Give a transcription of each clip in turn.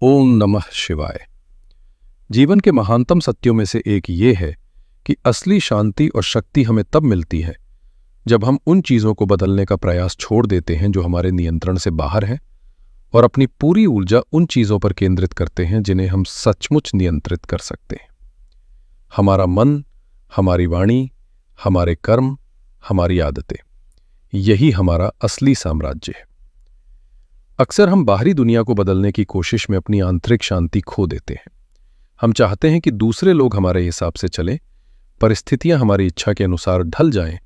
ओम नमः शिवाय। जीवन के महानतम सत्यों में से एक ये है कि असली शांति और शक्ति हमें तब मिलती है जब हम उन चीजों को बदलने का प्रयास छोड़ देते हैं जो हमारे नियंत्रण से बाहर हैं और अपनी पूरी ऊर्जा उन चीजों पर केंद्रित करते हैं जिन्हें हम सचमुच नियंत्रित कर सकते हैं। हमारा मन, हमारी वाणी, हमारे कर्म, हमारी आदतें, यही हमारा असली साम्राज्य है। अक्सर हम बाहरी दुनिया को बदलने की कोशिश में अपनी आंतरिक शांति खो देते हैं। हम चाहते हैं कि दूसरे लोग हमारे हिसाब से चलें, परिस्थितियां हमारी इच्छा के अनुसार ढल जाएं,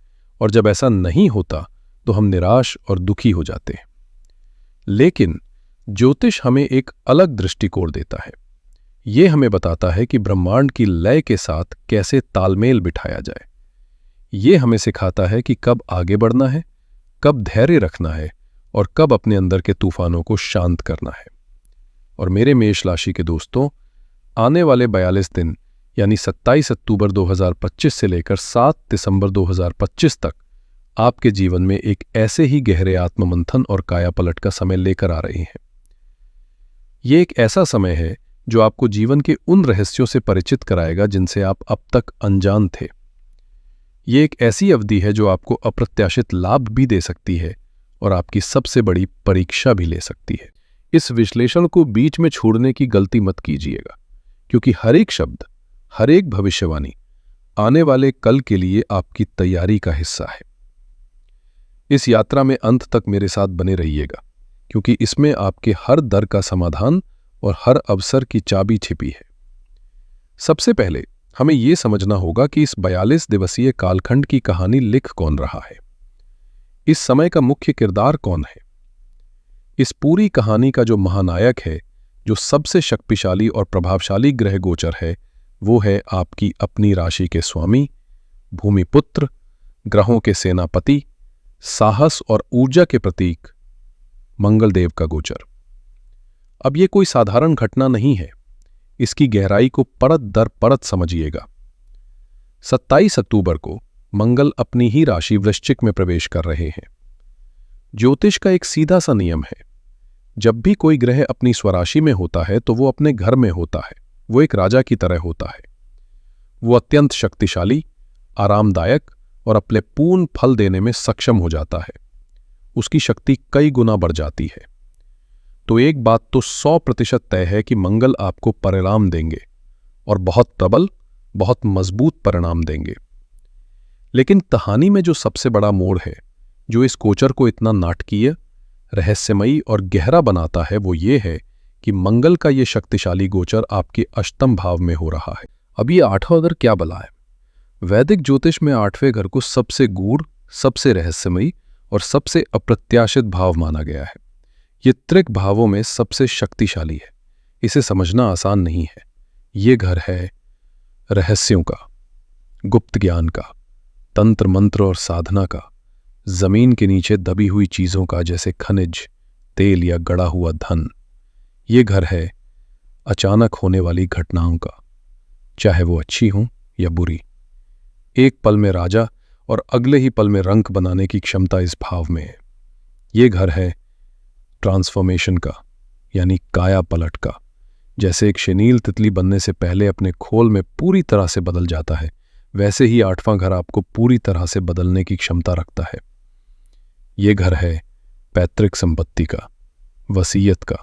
और जब ऐसा नहीं होता तो हम निराश और दुखी हो जाते हैं। लेकिन ज्योतिष हमें एक अलग दृष्टिकोण देता है। ये हमें बताता है कि ब्रह्मांड की लय के साथ कैसे तालमेल बिठाया जाए। ये हमें सिखाता है कि कब आगे बढ़ना है, कब धैर्य रखना है और कब अपने अंदर के तूफानों को शांत करना है। और मेरे मेष राशि के दोस्तों, आने वाले 42 दिन यानी 27 अक्टूबर 2025 से लेकर 7 दिसंबर 2025 तक आपके जीवन में एक ऐसे ही गहरे आत्ममंथन और कायापलट का समय लेकर आ रहे हैं। ये एक ऐसा समय है जो आपको जीवन के उन रहस्यों से परिचित कराएगा जिनसे आप अब तक अनजान थे। ये एक ऐसी अवधि है जो आपको अप्रत्याशित लाभ भी दे सकती है और आपकी सबसे बड़ी परीक्षा भी ले सकती है। इस विश्लेषण को बीच में छोड़ने की गलती मत कीजिएगा, क्योंकि हर एक शब्द, हर एक भविष्यवाणी आने वाले कल के लिए आपकी तैयारी का हिस्सा है। इस यात्रा में अंत तक मेरे साथ बने रहिएगा, क्योंकि इसमें आपके हर डर का समाधान और हर अवसर की चाबी छिपी है। सबसे पहले हमें यह समझना होगा कि इस 42 दिवसीय कालखंड की कहानी लिख कौन रहा है। इस समय का मुख्य किरदार कौन है। इस पूरी कहानी का जो महानायक है, जो सबसे शक्तिशाली और प्रभावशाली ग्रह गोचर है, वो है आपकी अपनी राशि के स्वामी, भूमिपुत्र, ग्रहों के सेनापति, साहस और ऊर्जा के प्रतीक मंगल देव का गोचर। अब ये कोई साधारण घटना नहीं है। इसकी गहराई को परत दर परत समझिएगा। 27 अक्टूबर को मंगल अपनी ही राशि वृश्चिक में प्रवेश कर रहे हैं। ज्योतिष का एक सीधा सा नियम है, जब भी कोई ग्रह अपनी स्वराशि में होता है तो वो अपने घर में होता है। वो एक राजा की तरह होता है। वो अत्यंत शक्तिशाली, आरामदायक और अपने पूर्ण फल देने में सक्षम हो जाता है। उसकी शक्ति कई गुना बढ़ जाती है। तो एक बात तो 100% तय है कि मंगल आपको परिणाम देंगे, और बहुत प्रबल, बहुत मजबूत परिणाम देंगे। लेकिन कहानी में जो सबसे बड़ा मोड़ है, जो इस गोचर को इतना नाटकीय, रहस्यमयी और गहरा बनाता है, वो ये है कि मंगल का ये शक्तिशाली गोचर आपके अष्टम भाव में हो रहा है। अब ये 8वां घर क्या बला है? वैदिक ज्योतिष में 8वें घर को सबसे गूढ़, सबसे रहस्यमयी और सबसे अप्रत्याशित भाव माना गया है। ये त्रिक भावों में सबसे शक्तिशाली है। इसे समझना आसान नहीं है। ये घर है रहस्यों का, गुप्त ज्ञान का, तंत्र मंत्र और साधना का, जमीन के नीचे दबी हुई चीजों का, जैसे खनिज, तेल या गड़ा हुआ धन। ये घर है अचानक होने वाली घटनाओं का, चाहे वो अच्छी हों या बुरी। एक पल में राजा और अगले ही पल में रंक बनाने की क्षमता इस भाव में है। ये घर है ट्रांसफॉर्मेशन का, यानी काया पलट का। जैसे एक शनील तितली बनने से पहले अपने खोल में पूरी तरह से बदल जाता है, वैसे ही 8वां घर आपको पूरी तरह से बदलने की क्षमता रखता है। ये घर है पैतृक संपत्ति का, वसीयत का,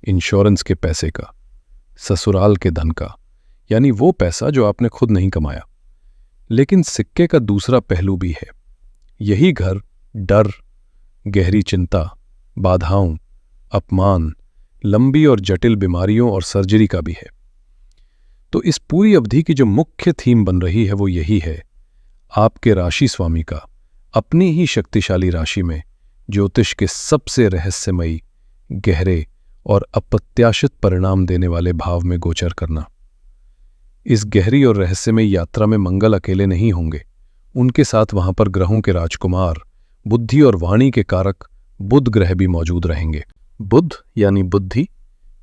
इंश्योरेंस के पैसे का, ससुराल के धन का, यानी वो पैसा जो आपने खुद नहीं कमाया। लेकिन सिक्के का दूसरा पहलू भी है। यही घर डर, गहरी चिंता, बाधाओं, अपमान, लंबी और जटिल बीमारियों और सर्जरी का भी है। तो इस पूरी अवधि की जो मुख्य थीम बन रही है वो यही है, आपके राशि स्वामी का अपनी ही शक्तिशाली राशि में ज्योतिष के सबसे रहस्यमयी, गहरे और अप्रत्याशित परिणाम देने वाले भाव में गोचर करना। इस गहरी और रहस्यमयी यात्रा में मंगल अकेले नहीं होंगे। उनके साथ वहां पर ग्रहों के राजकुमार, बुद्धि और वाणी के कारक बुध ग्रह भी मौजूद रहेंगे। बुध यानी बुद्धि,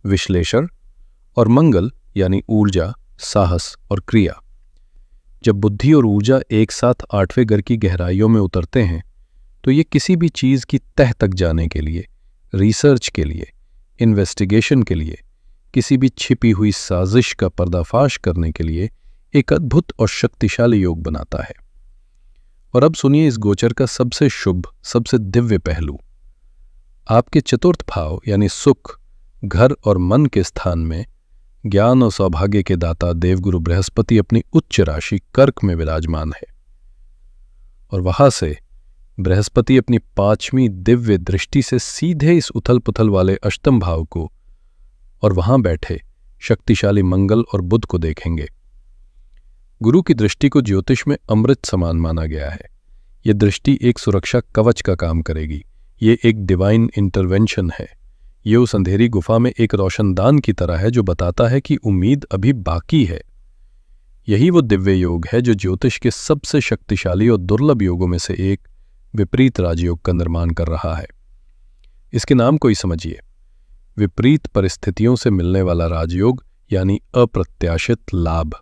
विश्लेषण, और मंगल यानी ऊर्जा, साहस और क्रिया। जब बुद्धि और ऊर्जा एक साथ 8वें घर की गहराइयों में उतरते हैं तो ये किसी भी चीज की तह तक जाने के लिए, रिसर्च के लिए, इन्वेस्टिगेशन के लिए किसी भी छिपी हुई साजिश का पर्दाफाश करने के लिए एक अद्भुत और शक्तिशाली योग बनाता है। और अब सुनिए इस गोचर का सबसे शुभ, सबसे दिव्य पहलू। आपके चतुर्थ भाव यानी सुख, घर और मन के स्थान में ज्ञान और सौभाग्य के दाता देवगुरु बृहस्पति अपनी उच्च राशि कर्क में विराजमान है। और वहां से बृहस्पति अपनी 5वीं दिव्य दृष्टि से सीधे इस उथल पुथल वाले अष्टम भाव को और वहां बैठे शक्तिशाली मंगल और बुध को देखेंगे। गुरु की दृष्टि को ज्योतिष में अमृत समान माना गया है। यह दृष्टि एक सुरक्षा कवच का काम करेगी। ये एक डिवाइन इंटरवेंशन है। ये उस अंधेरी गुफा में एक रोशनदान की तरह है जो बताता है कि उम्मीद अभी बाकी है। यही वो दिव्य योग है जो ज्योतिष के सबसे शक्तिशाली और दुर्लभ योगों में से एक विपरीत राजयोग का निर्माण कर रहा है। इसके नाम को ही समझिए, विपरीत परिस्थितियों से मिलने वाला राजयोग यानी अप्रत्याशित लाभ।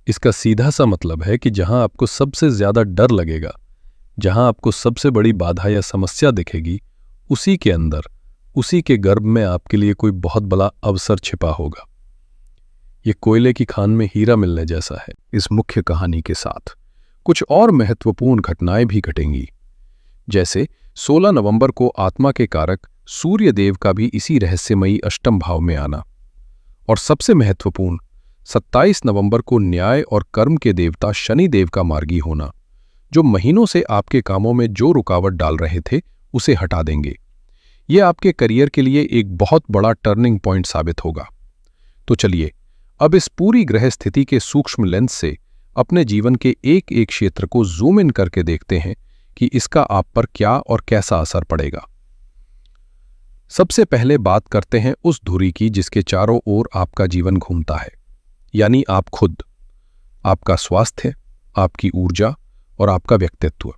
इसका सीधा सा मतलब है कि जहां आपको सबसे ज्यादा डर लगेगा, जहां आपको सबसे बड़ी बाधा या समस्या दिखेगी, उसी के अंदर, उसी के गर्भ में आपके लिए कोई बहुत बड़ा अवसर छिपा होगा। ये कोयले की खान में हीरा मिलने जैसा है। इस मुख्य कहानी के साथ कुछ और महत्वपूर्ण घटनाएं भी घटेंगी, जैसे 16 नवंबर को आत्मा के कारक सूर्य देव का भी इसी रहस्यमयी अष्टम भाव में आना, और सबसे महत्वपूर्ण 27 नवंबर को न्याय और कर्म के देवता शनि देव का मार्गी होना, जो महीनों से आपके कामों में जो रुकावट डाल रहे थे उसे हटा देंगे। ये आपके करियर के लिए एक बहुत बड़ा टर्निंग पॉइंट साबित होगा। तो चलिए अब इस पूरी ग्रह स्थिति के सूक्ष्म लेंस से अपने जीवन के एक एक क्षेत्र को जूम इन करके देखते हैं कि इसका आप पर क्या और कैसा असर पड़ेगा। सबसे पहले बात करते हैं उस धुरी की जिसके चारों ओर आपका जीवन घूमता है, यानी आप खुद, आपका स्वास्थ्य, आपकी ऊर्जा और आपका व्यक्तित्व।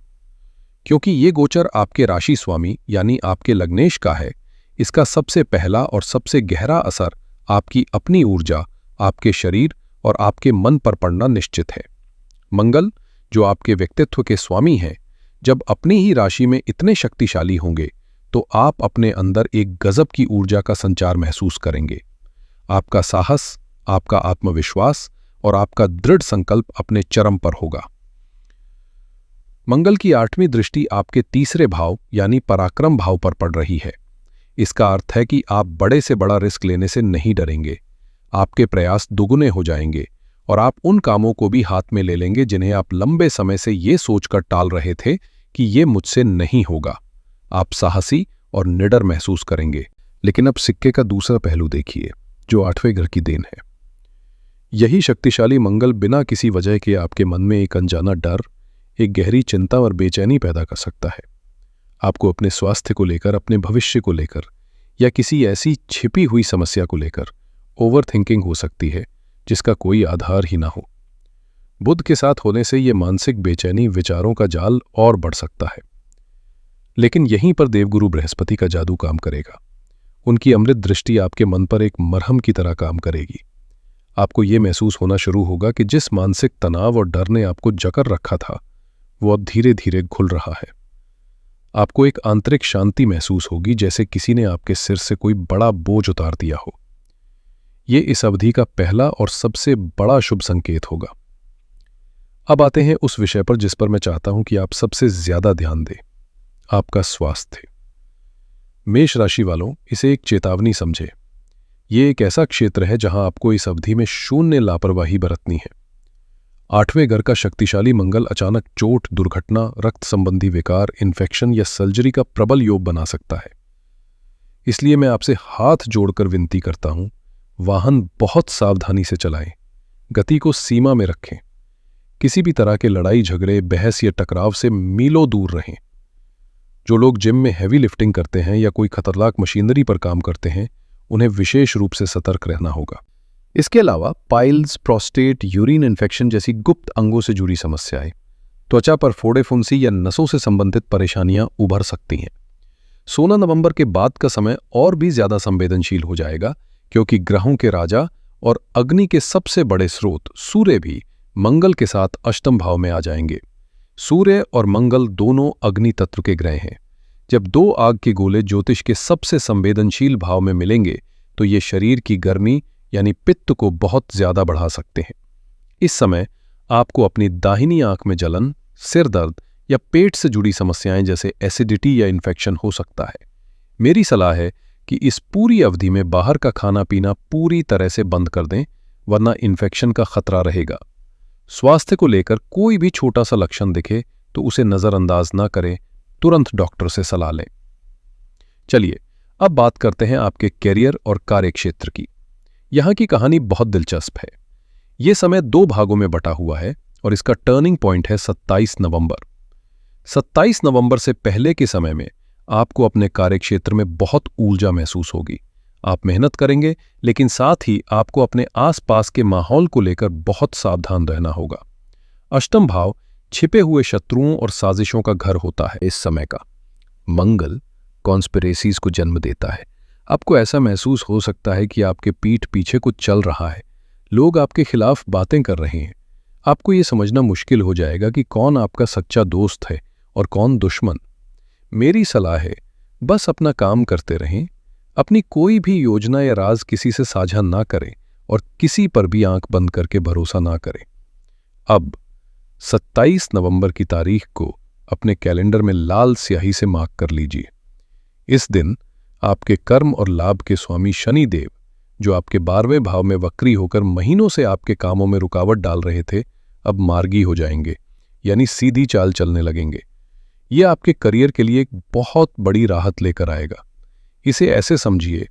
क्योंकि ये गोचर आपके राशि स्वामी यानी आपके लग्नेश का है, इसका सबसे पहला और सबसे गहरा असर आपकी अपनी ऊर्जा, आपके शरीर और आपके मन पर पड़ना निश्चित है। मंगल, जो आपके व्यक्तित्व के स्वामी हैं, जब अपनी ही राशि में इतने शक्तिशाली होंगे तो आप अपने अंदर एक गजब की ऊर्जा का संचार महसूस करेंगे। आपका साहस, आपका आत्मविश्वास और आपका दृढ़ संकल्प अपने चरम पर होगा। मंगल की 8वीं दृष्टि आपके तीसरे भाव यानी पराक्रम भाव पर पड़ रही है। इसका अर्थ है कि आप बड़े से बड़ा रिस्क लेने से नहीं डरेंगे। आपके प्रयास दुगुने हो जाएंगे और आप उन कामों को भी हाथ में ले लेंगे जिन्हें आप लंबे समय से ये सोचकर टाल रहे थे कि ये मुझसे नहीं होगा। आप साहसी और निडर महसूस करेंगे। लेकिन अब सिक्के का दूसरा पहलू देखिए, जो 8वें घर की देन है। यही शक्तिशाली मंगल बिना किसी वजह के आपके मन में एक अनजाना डर, एक गहरी चिंता और बेचैनी पैदा कर सकता है। आपको अपने स्वास्थ्य को लेकर, अपने भविष्य को लेकर या किसी ऐसी छिपी हुई समस्या को लेकर ओवर थिंकिंग हो सकती है जिसका कोई आधार ही ना हो। बुध के साथ होने से यह मानसिक बेचैनी, विचारों का जाल और बढ़ सकता है। लेकिन यहीं पर देवगुरु बृहस्पति का जादू काम करेगा। उनकी अमृत दृष्टि आपके मन पर एक मरहम की तरह काम करेगी। आपको यह महसूस होना शुरू होगा कि जिस मानसिक तनाव और डर ने आपको जकड़ रखा था, वो अब धीरे धीरे घुल रहा है। आपको एक आंतरिक शांति महसूस होगी, जैसे किसी ने आपके सिर से कोई बड़ा बोझ उतार दिया हो। ये इस अवधि का पहला और सबसे बड़ा शुभ संकेत होगा। अब आते हैं उस विषय पर जिस पर मैं चाहता हूं कि आप सबसे ज्यादा ध्यान दें, आपका स्वास्थ्य। मेष राशि वालों, इसे एक चेतावनी समझे। ये एक ऐसा क्षेत्र है जहां आपको इस अवधि में शून्य लापरवाही बरतनी है। 8वें घर का शक्तिशाली मंगल अचानक चोट, दुर्घटना, रक्त संबंधी विकार, इन्फेक्शन या सर्जरी का प्रबल योग बना सकता है। इसलिए मैं आपसे हाथ जोड़कर विनती करता हूं, वाहन बहुत सावधानी से चलाएं, गति को सीमा में रखें, किसी भी तरह के लड़ाई झगड़े, बहस या टकराव से मीलों दूर रहें। जो लोग जिम में हैवी लिफ्टिंग करते हैं या कोई खतरनाक मशीनरी पर काम करते हैं, उन्हें विशेष रूप से सतर्क रहना होगा। इसके अलावा पाइल्स, प्रोस्टेट, यूरिन इन्फेक्शन जैसी गुप्त अंगों से जुड़ी समस्याएं, त्वचा पर फोड़े फुंसी या नसों से संबंधित परेशानियां उभर सकती हैं। 16 नवंबर के बाद का समय और भी ज्यादा संवेदनशील हो जाएगा, क्योंकि ग्रहों के राजा और अग्नि के सबसे बड़े स्रोत सूर्य भी मंगल के साथ अष्टम भाव में आ जाएंगे। सूर्य और मंगल दोनों अग्नि तत्व के ग्रह हैं। जब दो आग के गोले ज्योतिष के सबसे संवेदनशील भाव में मिलेंगे, तो ये शरीर की गर्मी यानी पित्त को बहुत ज्यादा बढ़ा सकते हैं। इस समय आपको अपनी दाहिनी आंख में जलन, सिर दर्द या पेट से जुड़ी समस्याएं जैसे एसिडिटी या इन्फेक्शन हो सकता है। मेरी सलाह है कि इस पूरी अवधि में बाहर का खाना पीना पूरी तरह से बंद कर दें, वरना इन्फेक्शन का खतरा रहेगा। स्वास्थ्य को लेकर कोई भी छोटा सा लक्षण दिखे तो उसे नजरअंदाज ना करें, तुरंत डॉक्टर से सलाह लें। चलिए अब बात करते हैं आपके कैरियर और कार्यक्षेत्र की। यहां की कहानी बहुत दिलचस्प है। यह समय 2 भागों में बटा हुआ है और इसका टर्निंग पॉइंट है 27 नवंबर। 27 नवंबर से पहले के समय में आपको अपने कार्यक्षेत्र में बहुत ऊर्जा महसूस होगी। आप मेहनत करेंगे, लेकिन साथ ही आपको अपने आसपास के माहौल को लेकर बहुत सावधान रहना होगा। अष्टम भाव छिपे हुए शत्रुओं और साजिशों का घर होता है। इस समय का मंगल कॉन्स्पिरेसीज को जन्म देता है। आपको ऐसा महसूस हो सकता है कि आपके पीठ पीछे कुछ चल रहा है, लोग आपके खिलाफ बातें कर रहे हैं। आपको ये समझना मुश्किल हो जाएगा कि कौन आपका सच्चा दोस्त है और कौन दुश्मन। मेरी सलाह है, बस अपना काम करते रहें, अपनी कोई भी योजना या राज किसी से साझा ना करें और किसी पर भी आंख बंद करके भरोसा ना करें। अब 27 नवंबर की तारीख को अपने कैलेंडर में लाल स्याही से मार्क कर लीजिए। इस दिन आपके कर्म और लाभ के स्वामी शनि देव, जो आपके 12वें भाव में वक्री होकर महीनों से आपके कामों में रुकावट डाल रहे थे, अब मार्गी हो जाएंगे, यानी सीधी चाल चलने लगेंगे। यह आपके करियर के लिए एक बहुत बड़ी राहत लेकर आएगा। इसे ऐसे समझिए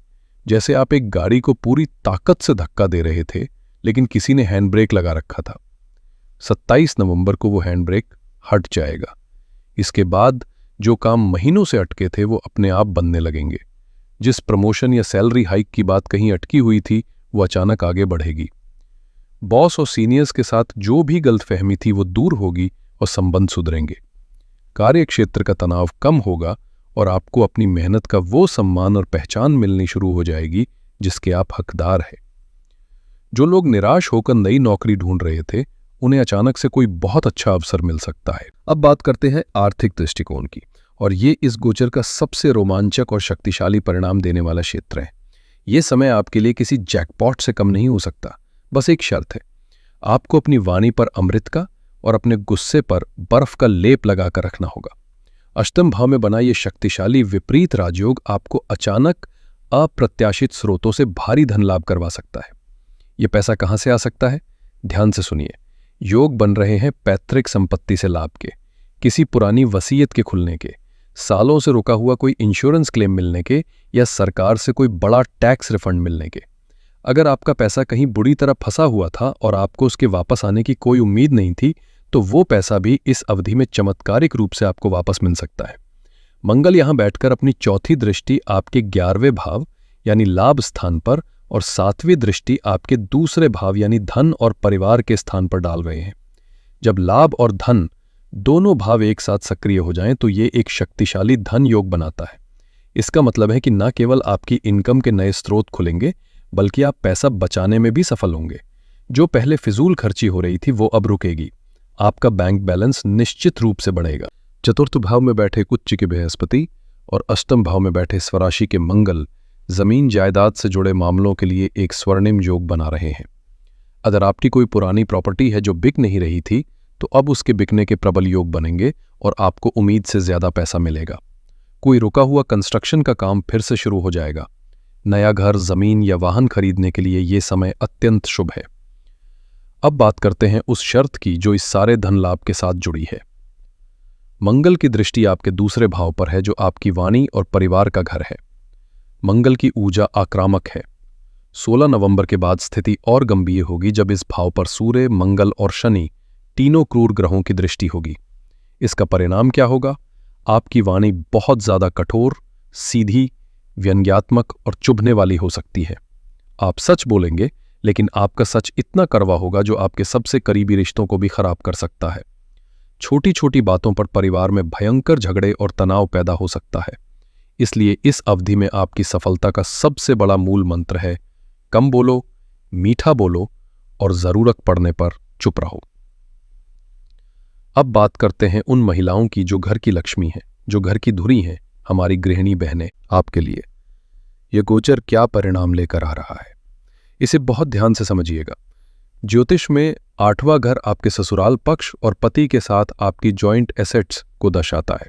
जैसे आप एक गाड़ी को पूरी ताकत से धक्का दे रहे थे, लेकिन किसी ने हैंड ब्रेक लगा रखा था। 27 नवंबर को वो हैंड ब्रेक हट जाएगा। इसके बाद जो काम महीनों से अटके थे वो अपने आप बनने लगेंगे। जिस प्रमोशन या सैलरी हाइक की बात कहीं अटकी हुई थी, वो अचानक आगे बढ़ेगी। बॉस और सीनियर्स के साथ जो भी गलतफहमी थी वो दूर होगी और संबंध सुधरेंगे। कार्यक्षेत्र का तनाव कम होगा और आपको अपनी मेहनत का वो सम्मान और पहचान मिलनी शुरू हो जाएगी जिसके आप हकदार हैं। जो लोग निराश होकर नई नौकरी ढूंढ रहे थे, उन्हें अचानक से कोई बहुत अच्छा अवसर मिल सकता है। अब बात करते हैं आर्थिक दृष्टिकोण की, और ये इस गोचर का सबसे रोमांचक और शक्तिशाली परिणाम देने वाला क्षेत्र है। ये समय आपके लिए किसी जैकपॉट से कम नहीं हो सकता। बस एक शर्त है, आपको अपनी वाणी पर अमृत का और अपने गुस्से पर बर्फ का लेप लगाकर रखना होगा। अष्टम भाव में बना ये शक्तिशाली विपरीत राजयोग आपको अचानक अप्रत्याशित स्रोतों से भारी धन लाभ करवा सकता है। ये पैसा कहाँ से आ सकता है? ध्यान से सुनिए। योग बन रहे हैं पैतृक संपत्ति से लाभ के, किसी पुरानी वसीयत के खुलने के, सालों से रुका हुआ कोई इंश्योरेंस क्लेम मिलने के, या सरकार से कोई बड़ा टैक्स रिफंड मिलने के। अगर आपका पैसा कहीं बुरी तरह फंसा हुआ था और आपको उसके वापस आने की कोई उम्मीद नहीं थी, तो वो पैसा भी इस अवधि में चमत्कारिक रूप से आपको वापस मिल सकता है। मंगल यहां बैठकर अपनी चौथी दृष्टि आपके 11वें भाव यानी लाभ स्थान पर और 7वीं दृष्टि आपके दूसरे भाव यानी धन और परिवार के स्थान पर डाल रहे हैं। जब लाभ और धन दोनों भाव एक साथ सक्रिय हो जाएं तो ये एक शक्तिशाली धन योग बनाता है। इसका मतलब है कि न केवल आपकी इनकम के नए स्रोत खुलेंगे, बल्कि आप पैसा बचाने में भी सफल होंगे। जो पहले फिजूल खर्ची हो रही थी वो अब रुकेगी। आपका बैंक बैलेंस निश्चित रूप से बढ़ेगा। चतुर्थ भाव में बैठे उच्च के बृहस्पति और अष्टम भाव में बैठे स्वराशि के मंगल जमीन जायदाद से जुड़े मामलों के लिए एक स्वर्णिम योग बना रहे हैं। अगर आपकी कोई पुरानी प्रॉपर्टी है जो बिक नहीं रही थी, तो अब उसके बिकने के प्रबल योग बनेंगे और आपको उम्मीद से ज्यादा पैसा मिलेगा। कोई रुका हुआ कंस्ट्रक्शन का काम फिर से शुरू हो जाएगा। नया घर, जमीन या वाहन खरीदने के लिए यह समय अत्यंत शुभ है। अब बात करते हैं उस शर्त की जो इस सारे धन लाभ के साथ जुड़ी है। मंगल की दृष्टि आपके दूसरे भाव पर है, जो आपकी वाणी और परिवार का घर है। मंगल की ऊर्जा आक्रामक है। 16 नवंबर के बाद स्थिति और गंभीर होगी जब इस भाव पर सूर्य, मंगल और शनि तीनों क्रूर ग्रहों की दृष्टि होगी। इसका परिणाम क्या होगा? आपकी वाणी बहुत ज्यादा कठोर, सीधी, व्यंग्यात्मक और चुभने वाली हो सकती है। आप सच बोलेंगे, लेकिन आपका सच इतना कड़वा होगा जो आपके सबसे करीबी रिश्तों को भी खराब कर सकता है। छोटी छोटी बातों पर परिवार में भयंकर झगड़े और तनाव पैदा हो सकता है। इसलिए इस अवधि में आपकी सफलता का सबसे बड़ा मूल मंत्र है, कम बोलो, मीठा बोलो और जरूरत पड़ने पर चुप रहो। अब बात करते हैं उन महिलाओं की जो घर की लक्ष्मी हैं, जो घर की धुरी हैं, हमारी गृहिणी बहनें। आपके लिए यह गोचर क्या परिणाम लेकर आ रहा है, इसे बहुत ध्यान से समझिएगा। ज्योतिष में 8वां घर आपके ससुराल पक्ष और पति के साथ आपकी जॉइंट एसेट्स को दर्शाता है।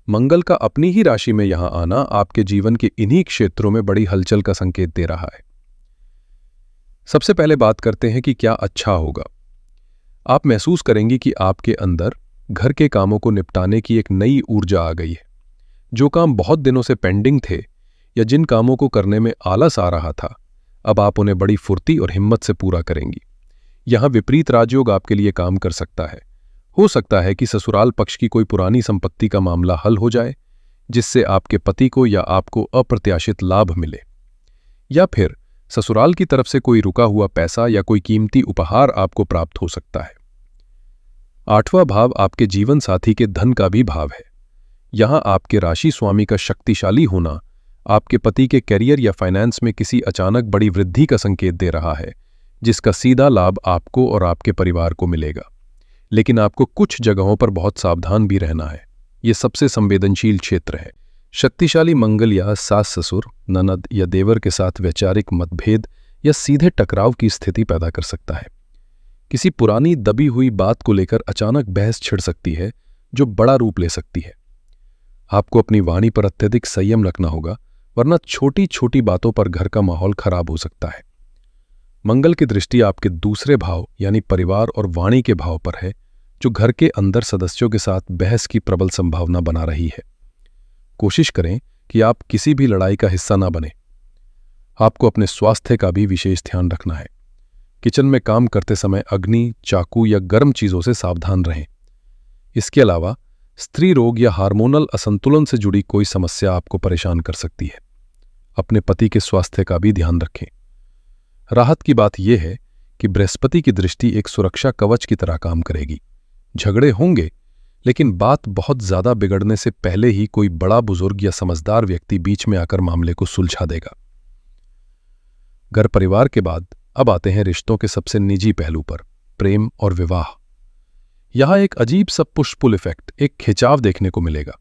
मंगल का अपनी ही राशि में यहां आना आपके जीवन के इन्हीं क्षेत्रों में बड़ी हलचल का संकेत दे रहा है। सबसे पहले बात करते हैं कि क्या अच्छा होगा। आप महसूस करेंगे कि आपके अंदर घर के कामों को निपटाने की एक नई ऊर्जा आ गई है। जो काम बहुत दिनों से पेंडिंग थे या जिन कामों को करने में आलस आ रहा था, अब आप उन्हें बड़ी फुर्ती और हिम्मत से पूरा करेंगी। यहां विपरीत राजयोग आपके लिए काम कर सकता है। हो सकता है कि ससुराल पक्ष की कोई पुरानी संपत्ति का मामला हल हो जाए, जिससे आपके पति को या आपको अप्रत्याशित लाभ मिले, या फिर ससुराल की तरफ से कोई रुका हुआ पैसा या कोई कीमती उपहार आपको प्राप्त हो सकता है। 8वां भाव आपके जीवन साथी के धन का भी भाव है। यहां आपके राशि स्वामी का शक्तिशाली होना आपके पति के करियर या फाइनेंस में किसी अचानक बड़ी वृद्धि का संकेत दे रहा है, जिसका सीधा लाभ आपको और आपके परिवार को मिलेगा। लेकिन आपको कुछ जगहों पर बहुत सावधान भी रहना है। यह सबसे संवेदनशील क्षेत्र है। शक्तिशाली मंगल या सास ससुर, ननद या देवर के साथ वैचारिक मतभेद या सीधे टकराव की स्थिति पैदा कर सकता है। किसी पुरानी दबी हुई बात को लेकर अचानक बहस छिड़ सकती है, जो बड़ा रूप ले सकती है। आपको अपनी वाणी पर अत्यधिक संयम रखना होगा, वरना छोटी छोटी बातों पर घर का माहौल खराब हो सकता है। मंगल की दृष्टि आपके दूसरे भाव यानी परिवार और वाणी के भाव पर है, जो घर के अंदर सदस्यों के साथ बहस की प्रबल संभावना बना रही है। कोशिश करें कि आप किसी भी लड़ाई का हिस्सा ना बने। आपको अपने स्वास्थ्य का भी विशेष ध्यान रखना है। किचन में काम करते समय अग्नि, चाकू या गर्म चीजों से सावधान रहें। इसके अलावा स्त्री रोग या हार्मोनल असंतुलन से जुड़ी कोई समस्या आपको परेशान कर सकती है। अपने पति के स्वास्थ्य का भी ध्यान रखें। राहत की बात यह है कि बृहस्पति की दृष्टि एक सुरक्षा कवच की तरह काम करेगी। झगड़े होंगे, लेकिन बात बहुत ज्यादा बिगड़ने से पहले ही कोई बड़ा बुजुर्ग या समझदार व्यक्ति बीच में आकर मामले को सुलझा देगा। घर परिवार के बाद अब आते हैं रिश्तों के सबसे निजी पहलू पर, प्रेम और विवाह। यहां एक अजीब सा पुश पुल इफेक्ट, एक खिंचाव देखने को मिलेगा।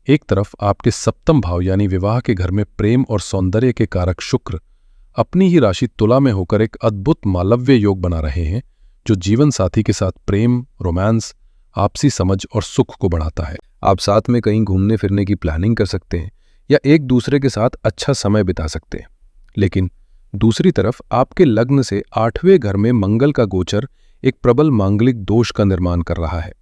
एक तरफ आपके सप्तम भाव यानी विवाह के घर में प्रेम और सौंदर्य के कारक शुक्र अपनी ही राशि तुला में होकर एक अद्भुत मालव्य योग बना रहे हैं, जो जीवन साथी के साथ प्रेम, रोमांस, आपसी समझ और सुख को बढ़ाता है। आप साथ में कहीं घूमने फिरने की प्लानिंग कर सकते हैं या एक दूसरे के साथ अच्छा समय बिता सकते हैं। लेकिन दूसरी तरफ आपके लग्न से 8वें घर में मंगल का गोचर एक प्रबल मांगलिक दोष का निर्माण कर रहा है।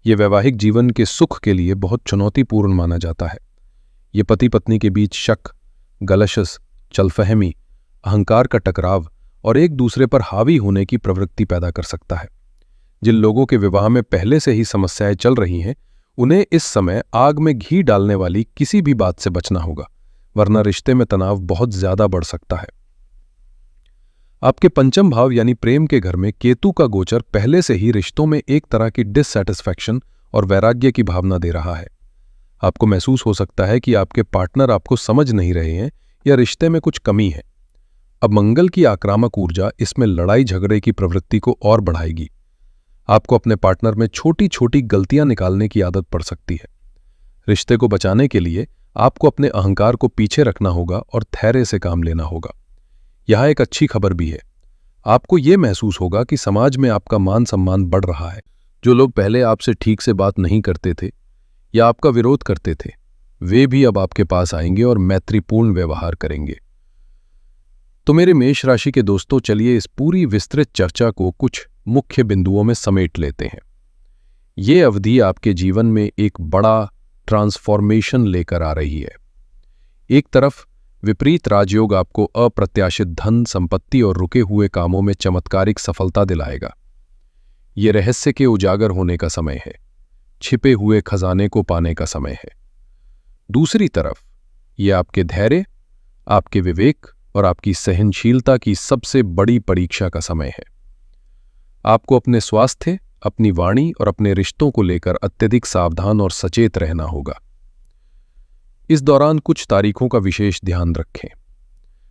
यह वैवाहिक जीवन के सुख के लिए बहुत चुनौतीपूर्ण माना जाता है। ये पति पत्नी के बीच शक, गलशस, चलफहमी, अहंकार का टकराव और एक दूसरे पर हावी होने की प्रवृत्ति पैदा कर सकता है। जिन लोगों के विवाह में पहले से ही समस्याएं चल रही हैं, उन्हें इस समय आग में घी डालने वाली किसी भी बात से बचना होगा, वरना रिश्ते में तनाव बहुत ज्यादा बढ़ सकता है। आपके पंचम भाव यानी प्रेम के घर में केतु का गोचर पहले से ही रिश्तों में एक तरह की डिससैटिस्फैक्शन और वैराग्य की भावना दे रहा है। आपको महसूस हो सकता है कि आपके पार्टनर आपको समझ नहीं रहे हैं या रिश्ते में कुछ कमी है। अब मंगल की आक्रामक ऊर्जा इसमें लड़ाई झगड़े की प्रवृत्ति को और बढ़ाएगी। आपको अपने पार्टनर में छोटी छोटी गलतियां निकालने की आदत पड़ सकती है। रिश्ते को बचाने के लिए आपको अपने अहंकार को पीछे रखना होगा और धैर्य से काम लेना होगा। यहां एक अच्छी खबर भी है। आपको यह महसूस होगा कि समाज में आपका मान सम्मान बढ़ रहा है। जो लोग पहले आपसे ठीक से बात नहीं करते थे या आपका विरोध करते थे, वे भी अब आपके पास आएंगे और मैत्रीपूर्ण व्यवहार करेंगे। तो मेरे मेष राशि के दोस्तों, चलिए इस पूरी विस्तृत चर्चा को कुछ मुख्य बिंदुओं में समेट लेते हैं। ये अवधि आपके जीवन में एक बड़ा ट्रांसफॉर्मेशन लेकर आ रही है। एक तरफ विपरीत राजयोग आपको अप्रत्याशित धन, संपत्ति और रुके हुए कामों में चमत्कारिक सफलता दिलाएगा। ये रहस्य के उजागर होने का समय है, छिपे हुए खजाने को पाने का समय है। दूसरी तरफ ये आपके धैर्य, आपके विवेक और आपकी सहनशीलता की सबसे बड़ी परीक्षा का समय है। आपको अपने स्वास्थ्य, अपनी वाणी और अपने रिश्तों को लेकर अत्यधिक सावधान और सचेत रहना होगा। इस दौरान कुछ तारीखों का विशेष ध्यान रखें।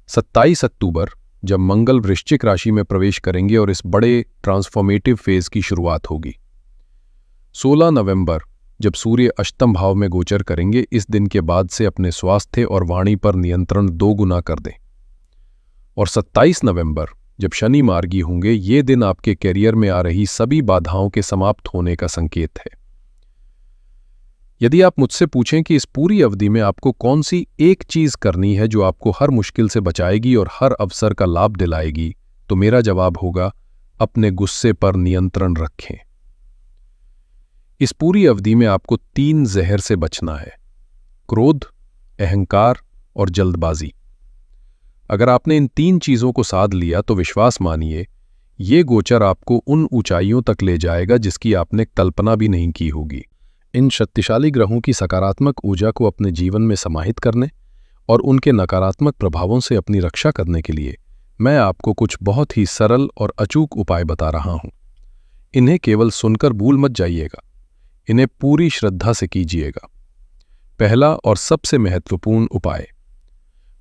27 अक्टूबर, जब मंगल वृश्चिक राशि में प्रवेश करेंगे और इस बड़े ट्रांसफॉर्मेटिव फेज की शुरुआत होगी। 16 नवंबर, जब सूर्य अष्टम भाव में गोचर करेंगे, इस दिन के बाद से अपने स्वास्थ्य और वाणी पर नियंत्रण 2 गुना कर दें। और 27 नवंबर जब शनि मार्गी होंगे, ये दिन आपके करियर में आ रही सभी बाधाओं के समाप्त होने का संकेत है। यदि आप मुझसे पूछें कि इस पूरी अवधि में आपको कौन सी एक चीज करनी है जो आपको हर मुश्किल से बचाएगी और हर अवसर का लाभ दिलाएगी, तो मेरा जवाब होगा अपने गुस्से पर नियंत्रण रखें। इस पूरी अवधि में आपको 3 जहर से बचना है: क्रोध, अहंकार और जल्दबाजी। अगर आपने इन 3 चीजों को साध लिया तो विश्वास मानिए, ये गोचर आपको उन ऊंचाइयों तक ले जाएगा जिसकी आपने कल्पना भी नहीं की होगी। इन शक्तिशाली ग्रहों की सकारात्मक ऊर्जा को अपने जीवन में समाहित करने और उनके नकारात्मक प्रभावों से अपनी रक्षा करने के लिए मैं आपको कुछ बहुत ही सरल और अचूक उपाय बता रहा हूं। इन्हें केवल सुनकर भूल मत जाइएगा, इन्हें पूरी श्रद्धा से कीजिएगा। पहला और सबसे महत्वपूर्ण उपाय: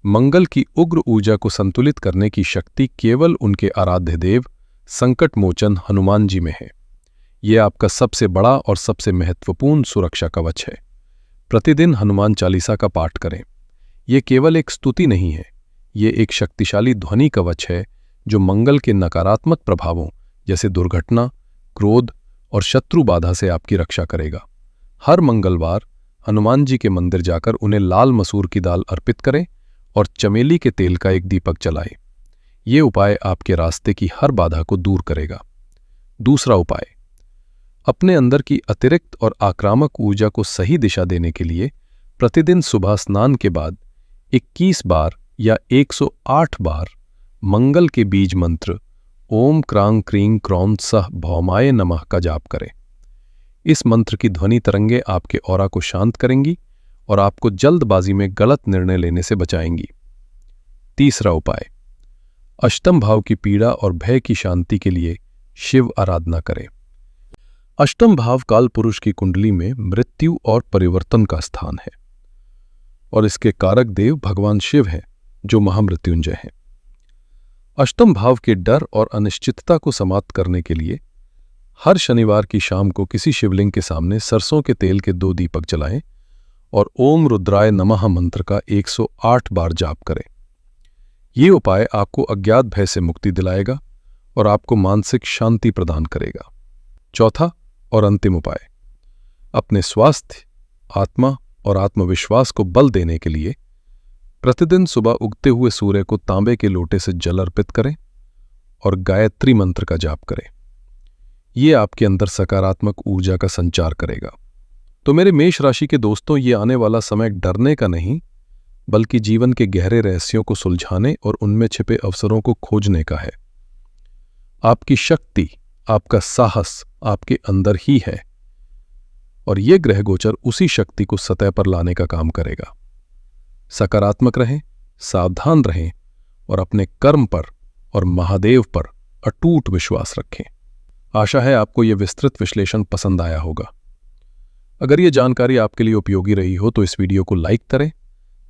मंगल की उग्र ऊर्जा को संतुलित करने की शक्ति केवल उनके आराध्य देव संकट मोचन हनुमान जी में है। ये आपका सबसे बड़ा और सबसे महत्वपूर्ण सुरक्षा कवच है। प्रतिदिन हनुमान चालीसा का पाठ करें। ये केवल एक स्तुति नहीं है, ये एक शक्तिशाली ध्वनि कवच है जो मंगल के नकारात्मक प्रभावों जैसे दुर्घटना, क्रोध और शत्रु बाधा से आपकी रक्षा करेगा। हर मंगलवार हनुमान जी के मंदिर जाकर उन्हें लाल मसूर की दाल अर्पित करें और चमेली के तेल का एक दीपक जलाएं। ये उपाय आपके रास्ते की हर बाधा को दूर करेगा। दूसरा उपाय: अपने अंदर की अतिरिक्त और आक्रामक ऊर्जा को सही दिशा देने के लिए प्रतिदिन सुबह स्नान के बाद 21 बार या 108 बार मंगल के बीज मंत्र ओम क्रांग क्रीं क्रौं सः भौमाय नमः का जाप करें। इस मंत्र की ध्वनि तरंगे आपके ऑरा को शांत करेंगी और आपको जल्दबाजी में गलत निर्णय लेने से बचाएंगी। तीसरा उपाय: अष्टम भाव की पीड़ा और भय की शांति के लिए शिव आराधना करें। अष्टम भाव काल पुरुष की कुंडली में मृत्यु और परिवर्तन का स्थान है और इसके कारक देव भगवान शिव हैं, जो महामृत्युंजय हैं। अष्टम भाव के डर और अनिश्चितता को समाप्त करने के लिए हर शनिवार की शाम को किसी शिवलिंग के सामने सरसों के तेल के 2 दीपक जलाएं और ओम रुद्राय नमः मंत्र का 108 बार जाप करें। ये उपाय आपको अज्ञात भय से मुक्ति दिलाएगा और आपको मानसिक शांति प्रदान करेगा। चौथा और अंतिम उपाय: अपने स्वास्थ्य, आत्मा और आत्मविश्वास को बल देने के लिए प्रतिदिन सुबह उगते हुए सूर्य को तांबे के लोटे से जल अर्पित करें और गायत्री मंत्र का जाप करें। ये आपके अंदर सकारात्मक ऊर्जा का संचार करेगा। तो मेरे मेष राशि के दोस्तों, ये आने वाला समय डरने का नहीं, बल्कि जीवन के गहरे रहस्यों को सुलझाने और उनमें छिपे अवसरों को खोजने का है। आपकी शक्ति, आपका साहस आपके अंदर ही है और यह ग्रह गोचर उसी शक्ति को सतह पर लाने का काम करेगा। सकारात्मक रहें, सावधान रहें और अपने कर्म पर और महादेव पर अटूट विश्वास रखें। आशा है आपको यह विस्तृत विश्लेषण पसंद आया होगा। अगर यह जानकारी आपके लिए उपयोगी रही हो तो इस वीडियो को लाइक करें,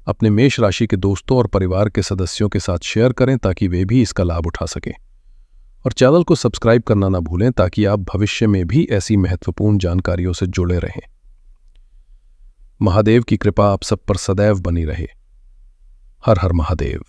अपने मेष राशि के दोस्तों और परिवार के सदस्यों के साथ शेयर करें ताकि वे भी इसका लाभ उठा सकें, और चैनल को सब्सक्राइब करना ना भूलें ताकि आप भविष्य में भी ऐसी महत्वपूर्ण जानकारियों से जुड़े रहें। महादेव की कृपा आप सब पर सदैव बनी रहे। हर हर महादेव।